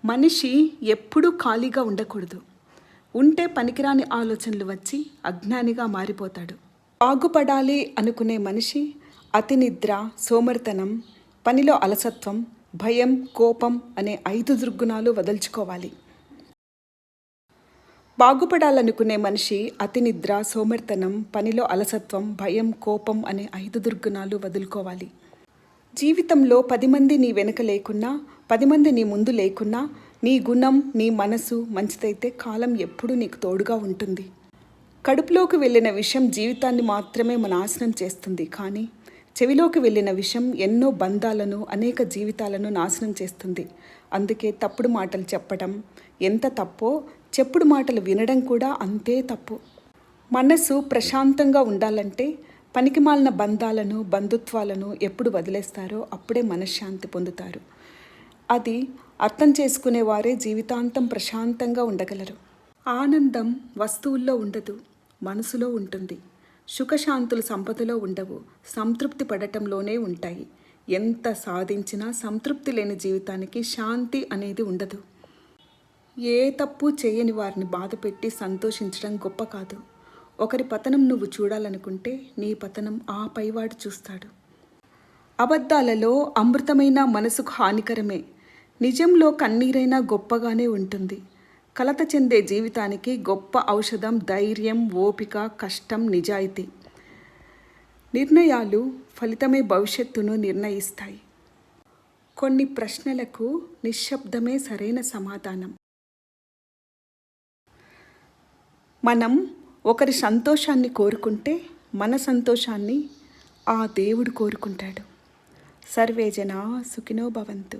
మనిషి ఎప్పుడూ ఖాళీగా ఉండకూడదు. ఉంటే పనికిరాని ఆలోచనలు వచ్చి అజ్ఞానిగా మారిపోతాడు. బాగుపడాలి అనుకునే మనిషి అతి నిద్ర, సోమరితనం, పనిలో అలసత్వం, భయం, కోపం అనే 5 దుర్గుణాలు వదులుకోవాలి. బాగుపడాలనుకునే మనిషి అతి నిద్ర, సోమరితనం, పనిలో అలసత్వం, భయం, కోపం అనే 5 దుర్గుణాలు వదులుకోవాలి. జీవితంలో 10 మంది నీ వెనుక లేకున్నా, 10 మంది నీ ముందు లేకున్నా, నీ గుణం, నీ మనసు మంచిదైతే కాలం ఎప్పుడూ నీకు తోడుగా ఉంటుంది. కడుపులోకి వెళ్ళిన విషం జీవితాన్ని మాత్రమే నాశనం చేస్తుంది, కానీ చెవిలోకి వెళ్ళిన విషం ఎన్నో బంధాలను, అనేక జీవితాలను నాశనం చేస్తుంది. అందుకే తప్పుడు మాటలు చెప్పడం ఎంత తప్పో, చెప్పుడు మాటలు వినడం కూడా అంతే తప్పు. మనసు ప్రశాంతంగా ఉండాలంటే పనికిమాలిన బంధాలను, బంధుత్వాలను ఎప్పుడు వదిలేస్తారో అప్పుడే మనశ్శాంతి పొందుతారు. అది అర్థం చేసుకునేవారే జీవితాంతం ప్రశాంతంగా ఉండగలరు. ఆనందం వస్తువుల్లో ఉండదు, మనసులో ఉంటుంది. సుఖశాంతులు సంపదలో ఉండవు, సంతృప్తి పడటంలోనే ఉంటాయి. ఎంత సాధించినా సంతృప్తి లేని జీవితానికి శాంతి అనేది ఉండదు. ఏ తప్పు చేయని వారిని బాధపెట్టి సంతోషించడం గొప్ప కాదు. ఒకరి పతనం నువ్వు చూడాలనుకుంటే నీ పతనం ఆ పైవాడు చూస్తాడు. అబద్ధాలలో అమృతమైన మనసుకు హానికరమే, నిజంలో కన్నీరైనా గొప్పగానే ఉంటుంది. కలత చెందే జీవితానికి గొప్ప ఔషధం ధైర్యం, ఓపిక, కష్టం, నిజాయితీ. నిర్ణయాలు ఫలితమే భవిష్యత్తును నిర్ణయిస్తాయి. కొన్ని ప్రశ్నలకు నిశ్శబ్దమే సరైన సమాధానం. మనం ఒకరి సంతోషాన్ని కోరుకుంటే మన సంతోషాన్ని ఆ దేవుడు కోరుకుంటాడు. సర్వే జనా సుఖినో భవంతు.